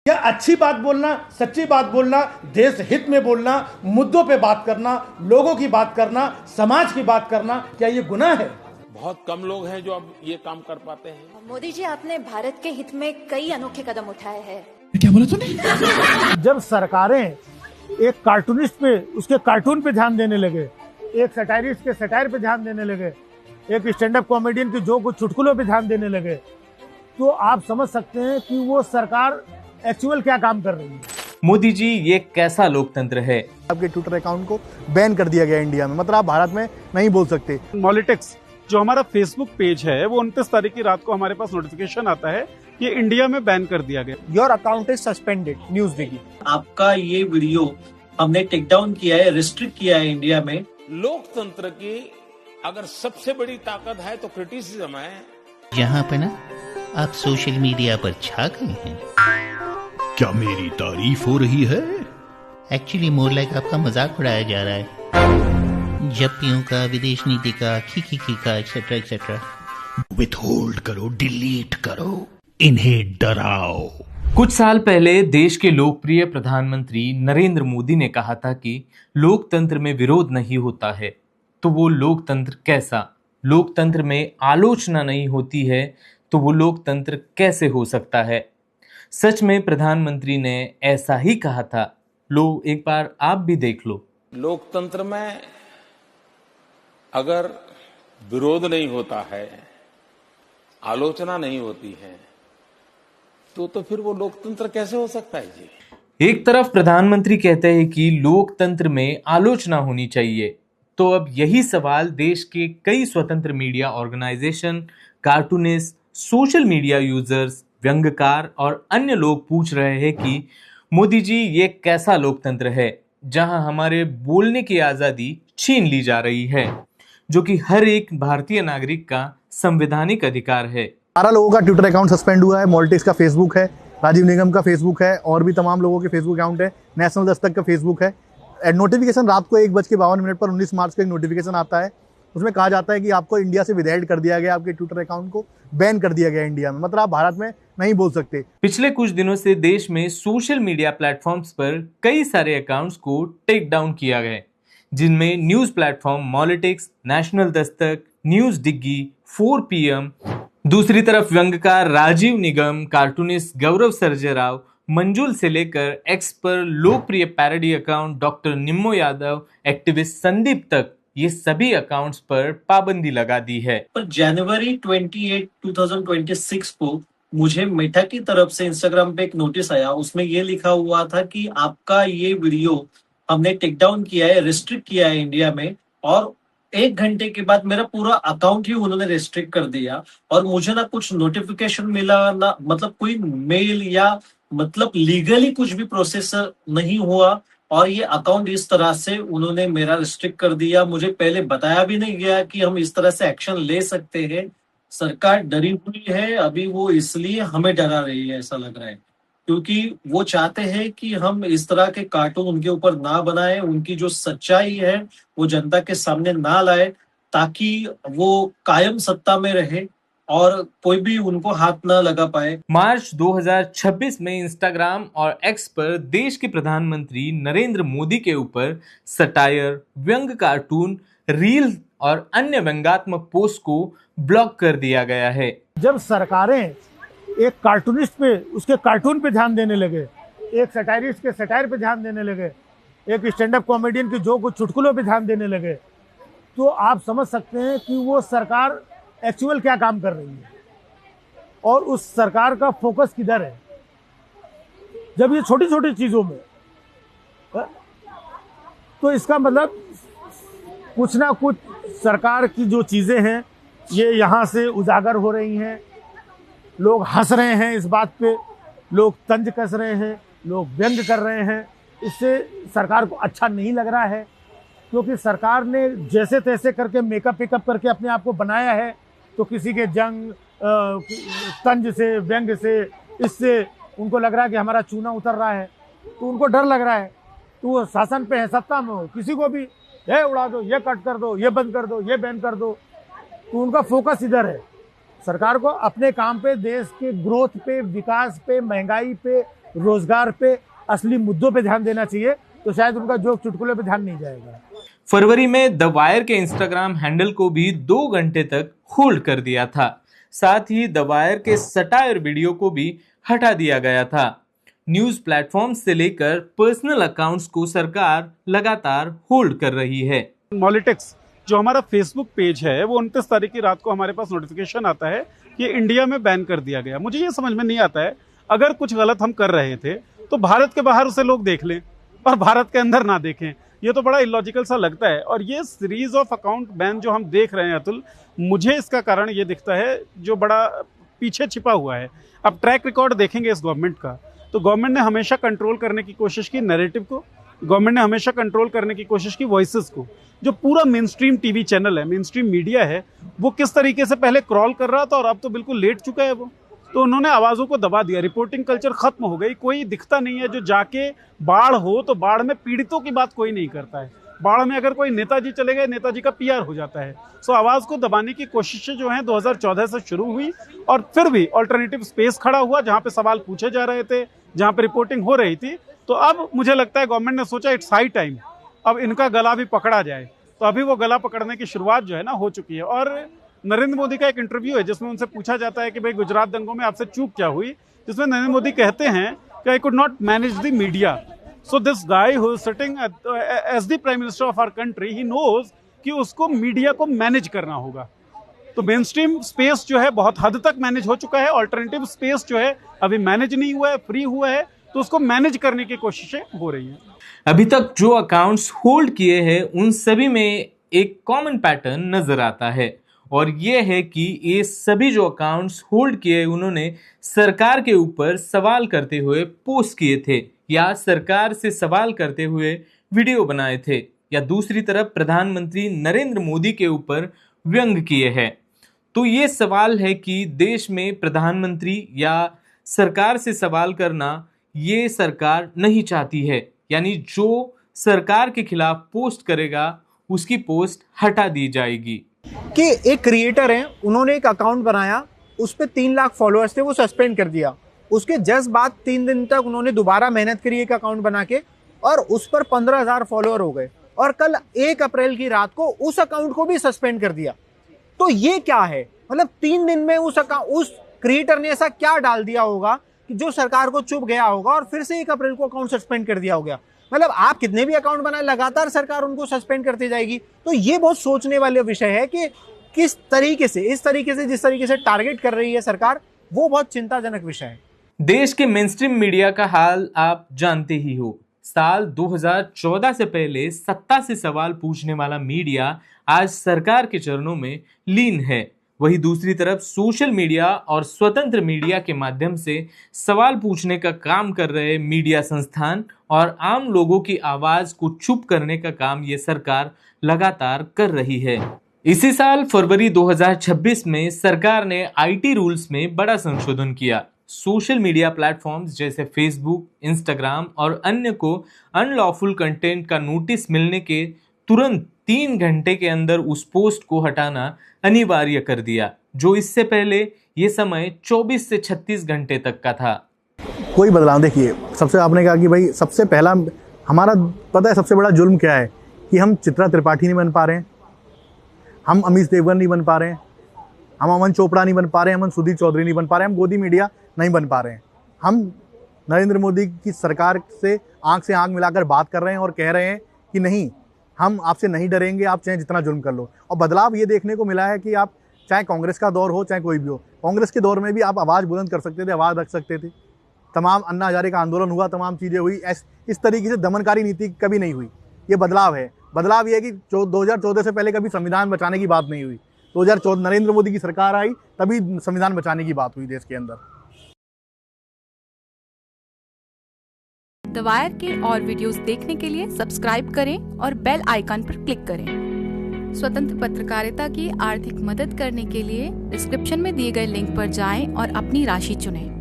क्या अच्छी बात बोलना, सच्ची बात बोलना, देश हित में बोलना, मुद्दों पे बात करना, लोगों की बात करना, समाज की बात करना, क्या ये गुनाह है? बहुत कम लोग हैं जो अब ये काम कर पाते हैं। मोदी जी, आपने भारत के हित में कई अनोखे कदम उठाए हैं। क्या बोला तूने? जब सरकारें एक कार्टूनिस्ट पे, उसके कार्टून पे ध्यान देने लगे, एक सटायरिस्ट के सटायर पे ध्यान देने लगे, एक स्टैंड अप कॉमेडियन की जो कुछ चुटकुलों पे ध्यान देने लगे, तो आप समझ सकते हैं कि वो सरकार एक्चुअल क्या काम कर रही है। मोदी जी, ये कैसा लोकतंत्र है? आपके ट्विटर अकाउंट को बैन कर दिया गया इंडिया में, मतलब आप भारत में नहीं बोल सकते। मॉलिटिक्स जो हमारा फेसबुक पेज है, वो 29 तारीख की रात को हमारे पास नोटिफिकेशन आता है कि इंडिया में बैन कर दिया गया। Your account is suspended, news डिगी। आपका ये वीडियो हमने टेक डाउन किया है, रिस्ट्रिक्ट किया है इंडिया में। लोकतंत्र की अगर सबसे बड़ी ताकत है तो क्रिटिसिज्म है। यहाँ पे ना आप सोशल मीडिया पर छा गए हैं। क्या मेरी तारीफ हो रही है? एक्चुअली मोर लाइक आपका मजाक उड़ाया जा रहा है। जप्तियों का, विदेश नीति का, खी का, एक्सेट्रा एक्सेट्रा। विथहोल्ड करो, डिलीट करो, इन्हें डराओ। कुछ साल पहले देश के लोकप्रिय प्रधानमंत्री नरेंद्र मोदी ने कहा था कि लोकतंत्र में विरोध नहीं होता है। तो वो लोकतंत्र कैसा? लोकतंत्र में आलोचना नहीं होती है तो वो लोकतंत्र कैसे हो सकता है? सच में प्रधानमंत्री ने ऐसा ही कहा था। लो, एक बार आप भी देख लो। लोकतंत्र में अगर विरोध नहीं होता है, आलोचना नहीं होती है, तो फिर वो लोकतंत्र कैसे हो सकता है जी? एक तरफ प्रधानमंत्री कहते हैं कि लोकतंत्र में आलोचना होनी चाहिए, तो अब यही सवाल देश के कई स्वतंत्र media organisation, cartoonist, social media users, व्यंग्यकार और अन्य लोग पूछ रहे हैं कि मोदी जी, ये कैसा लोकतंत्र है जहां हमारे बोलने की आजादी छीन ली जा रही है, जो कि हर एक भारतीय नागरिक का संवैधानिक अधिकार है। 12 लोगों का ट्विटर अकाउंट सस्पेंड हुआ है, मॉलिटिक्स का फेसबुक है, राजीव निगम का फेसबुक है, और भी तमाम लोगों के फेसबुक अकाउंट है, नेशनल दस्तक का फेसबुक है। नोटिफिकेशन रात को 1:52 पर 19 मार्च को एक नोटिफिकेशन आता है, उसमें कहा जाता है कि आपको इंडिया से विदहेड कर दिया गया, आपके ट्विटर अकाउंट को बैन कर दिया गया इंडिया में, मतलब आप भारत में नहीं बोल सकते। पिछले कुछ दिनों से देश में सोशल मीडिया प्लेटफॉर्म्स पर कई सारे अकाउंट्स को टेक डाउन किया गया, जिनमें news platform Molitics, national Dastak, news डिग्गी, 4 PM, दूसरी तरफ व्यंग्यकार राजीव निगम, कार्टूनिस्ट गौरव सर्जेराव, मंजुल से लेकर एक्स पर लोकप्रिय parody account doctor Nimmo Yadav, activist Sandeep तक, ये सभी अकाउंट्स पर पाबंदी लगा दी है। पर जनवरी 28, 2026 को मुझे मेटा की तरफ से इंस्टाग्राम पे एक नोटिस आया, उसमें ये लिखा हुआ था कि आपका ये वीडियो हमने टेक डाउन किया है, रिस्ट्रिक्ट किया है इंडिया में। और 1 घंटे के बाद मेरा पूरा अकाउंट ही उन्होंने रिस्ट्रिक्ट कर दिया, और मुझे ना कुछ नोटिफिकेशन मिला, ना मतलब कोई मेल या मतलब लीगली कुछ भी प्रोसेस नहीं हुआ, और ये अकाउंट इस तरह से उन्होंने मेरा रिस्ट्रिक्ट कर दिया। मुझे पहले बताया भी नहीं गया कि हम इस तरह से एक्शन ले सकते हैं। सरकार डरी हुई है अभी, वो इसलिए हमें डरा रही है ऐसा लग रहा है, क्योंकि वो चाहते हैं कि हम इस तरह के कार्टून उनके ऊपर ना बनाए, उनकी जो सच्चाई है वो जनता के सामने ना लाए, ताकि वो कायम सत्ता में रहे और कोई भी उनको हाथ ना लगा पाए। मार्च 2026 में इंस्टाग्राम और एक्स पर देश के प्रधानमंत्री नरेंद्र मोदी के ऊपर सटायर, व्यंग कार्टून, रील और अन्य व्यंग्यात्मक पोस्ट को ब्लॉक कर दिया गया है। जब सरकारें एक कार्टूनिस्ट पे, उसके कार्टून पे ध्यान देने लगे, एक सटायरिस्ट के सटायर पे ध्यान देने लगे, एक स्टैंड अप कॉमेडियन की जो कुछ चुटकुलों पे ध्यान देने लगे, तो आप समझ सकते हैं कि वो सरकार एक्चुअल क्या काम कर रही है और उस सरकार का फोकस किधर है। जब ये छोटी छोटी चीजों में, तो इसका मतलब कुछ ना कुछ सरकार की जो चीजें हैं ये यहाँ से उजागर हो रही हैं। लोग हंस रहे हैं इस बात पे, लोग तंज कस रहे हैं, लोग व्यंग कर रहे हैं। इससे सरकार को अच्छा नहीं लग रहा है, क्योंकि सरकार ने जैसे तैसे करके मेकअप वेकअप करके अपने आप को बनाया है, तो किसी के जंग, तंज से, व्यंग से, इससे उनको लग रहा है कि हमारा चूना उतर रहा है, तो उनको डर लग रहा है। तो वो शासन पे है, सत्ता में हो, किसी को भी ये उड़ा दो, ये कट कर दो, ये बंद कर दो, ये बैन कर दो, तो उनका फोकस इधर है। सरकार को अपने काम पे, देश के ग्रोथ पे, विकास पे, महंगाई पे, रोजगार पे, असली मुद्दों पे ध्यान देना चाहिए, तो शायद उनका जोक चुटकुले पे ध्यान नहीं जाएगा। फरवरी में द वायर के इंस्टाग्राम हैंडल को भी 2 घंटे तक होल्ड कर दिया था। साथ ही द वायर के सटायर वीडियो को भी हटा दिया गया था। न्यूज प्लेटफॉर्म से लेकर पर्सनल अकाउंट्स को सरकार लगातार होल्ड कर रही है। मॉलिटिक्स जो हमारा फेसबुक पेज है वो 29 तारीख की रात को हमारे पास नोटिफिकेशन आता है कि इंडिया में बैन कर दिया गया। मुझे ये समझ में नहीं आता है, अगर कुछ गलत हम कर रहे थे तो भारत के बाहर उसे लोग देख लें और भारत के अंदर ना देखें। ये तो बड़ा इलॉजिकल सा लगता है। और ये सीरीज ऑफ अकाउंट बैन जो हम देख रहे हैं अतुल, मुझे इसका कारण ये दिखता है जो बड़ा पीछे छिपा हुआ है। अब ट्रैक रिकॉर्ड देखेंगे इस गवर्नमेंट का, तो गवर्नमेंट ने हमेशा कंट्रोल करने की कोशिश की नैरेटिव को, गवर्नमेंट ने हमेशा कंट्रोल करने की कोशिश की वॉइसेस को। जो पूरा मेन स्ट्रीम टीवी चैनल है, मेन स्ट्रीम मीडिया है, वो किस तरीके से पहले क्रॉल कर रहा था और अब तो बिल्कुल लेट चुका है वो, तो उन्होंने आवाज़ों को दबा दिया। रिपोर्टिंग कल्चर खत्म हो गई, कोई दिखता नहीं है। जो जाके बाढ़ हो तो बाढ़ में पीड़ितों की बात कोई नहीं करता है, बाढ़ में अगर कोई नेताजी चले गए, नेताजी का पीआर हो जाता है। सो आवाज़ को दबाने की कोशिशें जो हैं 2014 से शुरू हुई और फिर भी ऑल्टरनेटिव स्पेस खड़ा हुआ जहाँ पे सवाल पूछे जा रहे थे, जहाँ पे रिपोर्टिंग हो रही थी। तो अब मुझे लगता है गवर्नमेंट ने सोचा इट्स हाई टाइम, अब इनका गला भी पकड़ा जाए। तो अभी वो गला पकड़ने की शुरुआत जो है ना हो चुकी है। और नरेंद्र मोदी का एक इंटरव्यू है जिसमें उनसे पूछा जाता है कि भाई गुजरात दंगों में आपसे चूक क्या हुई, जिसमें नरेंद्र मोदी कहते हैं कि I could not manage the media. So this guy who is sitting as the prime minister of our country, he knows कि उसको मीडिया को मैनेज करना होगा। तो मेन स्ट्रीम स्पेस जो है बहुत हद तक मैनेज हो चुका है, ऑल्टरनेटिव स्पेस जो है अभी मैनेज नहीं हुआ है, फ्री हुआ है, तो उसको मैनेज करने की कोशिशें हो रही हैं। अभी तक जो अकाउंट्स होल्ड किए हैं उन सभी में एक कॉमन पैटर्न नजर आता है, और ये है कि ये सभी जो अकाउंट्स होल्ड किए उन्होंने सरकार के ऊपर सवाल करते हुए पोस्ट किए थे, या सरकार से सवाल करते हुए वीडियो बनाए थे, या दूसरी तरफ प्रधानमंत्री नरेंद्र मोदी के ऊपर व्यंग किए हैं। तो ये सवाल है कि देश में प्रधानमंत्री या सरकार से सवाल करना ये सरकार नहीं चाहती है, यानी जो सरकार के खिलाफ पोस्ट करेगा उसकी पोस्ट हटा दी जाएगी। कि एक क्रिएटर हैं, उन्होंने एक अकाउंट बनाया, उस पर 3 लाख फॉलोअर्स थे, वो सस्पेंड कर दिया। उसके जस्ट बाद 3 दिन तक उन्होंने दोबारा मेहनत करी एक अकाउंट बना के, और उस पर 15,000 फॉलोअर हो गए, और कल 1 अप्रैल की रात को उस अकाउंट को भी सस्पेंड कर दिया। तो ये क्या है, मतलब 3 दिन में उस क्रिएटर ने ऐसा क्या डाल दिया होगा कि जो सरकार को चुभ गया होगा और फिर से 1 अप्रैल को अकाउंट सस्पेंड कर दिया होगा। मतलब आप कितने भी अकाउंट बनाए, लगातार सरकार उनको सस्पेंड करती जाएगी। तो ये बहुत सोचने वाले विषय है कि किस तरीके से, इस तरीके से जिस तरीके से टारगेट कर रही है सरकार, वो बहुत चिंताजनक विषय है। देश के मेनस्ट्रीम मीडिया का हाल आप जानते ही हो। साल 2014 से पहले सत्ता से सवाल पूछने वाला मीडिया आज सरकार के चरणों में लीन है। वहीं दूसरी तरफ सोशल मीडिया और स्वतंत्र मीडिया के माध्यम से सवाल पूछने का काम कर रहे मीडिया संस्थान और आम लोगों की आवाज को चुप करने का काम ये सरकार लगातार कर रही है। इसी साल फरवरी 2026 में सरकार ने आईटी रूल्स में बड़ा संशोधन किया। सोशल मीडिया प्लेटफॉर्म्स जैसे फेसबुक, इंस्टाग्राम और अन्य को अनलॉफुल कंटेंट का नोटिस मिलने के तुरंत 3 घंटे के अंदर उस पोस्ट को हटाना अनिवार्य कर दिया, जो इससे पहले ये समय 24 से 36 घंटे तक का था। कोई बदलाव देखिए, सबसे आपने कहा कि भाई सबसे पहला हमारा पता है सबसे बड़ा जुल्म क्या है, कि हम चित्रा त्रिपाठी नहीं बन पा रहे हैं, हम अमीश देवगन नहीं बन पा रहे हैं, हम अमन चोपड़ा नहीं बन पा रहे हैं, हम सुधीर चौधरी नहीं बन पा रहे हैं, हम गोदी मीडिया नहीं बन पा रहे हैं। हम नरेंद्र मोदी की सरकार से आंख मिलाकर बात कर रहे हैं और कह रहे हैं कि नहीं, हम आपसे नहीं डरेंगे, आप चाहे जितना जुल्म कर लो। और बदलाव ये देखने को मिला है कि आप चाहे कांग्रेस का दौर हो चाहे कोई भी हो, कांग्रेस के दौर में भी आप आवाज़ बुलंद कर सकते थे, आवाज़ रख सकते थे। तमाम अन्ना हजारे का आंदोलन हुआ, तमाम चीज़ें हुई, इस तरीके से दमनकारी नीति कभी नहीं हुई। ये बदलाव है। बदलाव ये है कि 2014 से पहले कभी संविधान बचाने की बात नहीं हुई। 2014 नरेंद्र मोदी की सरकार आई तभी संविधान बचाने की बात हुई देश के अंदर। द वायर के और वीडियोस देखने के लिए सब्सक्राइब करें और बेल आइकन पर क्लिक करें। स्वतंत्र पत्रकारिता की आर्थिक मदद करने के लिए डिस्क्रिप्शन में दिए गए लिंक पर जाएं और अपनी राशि चुनें।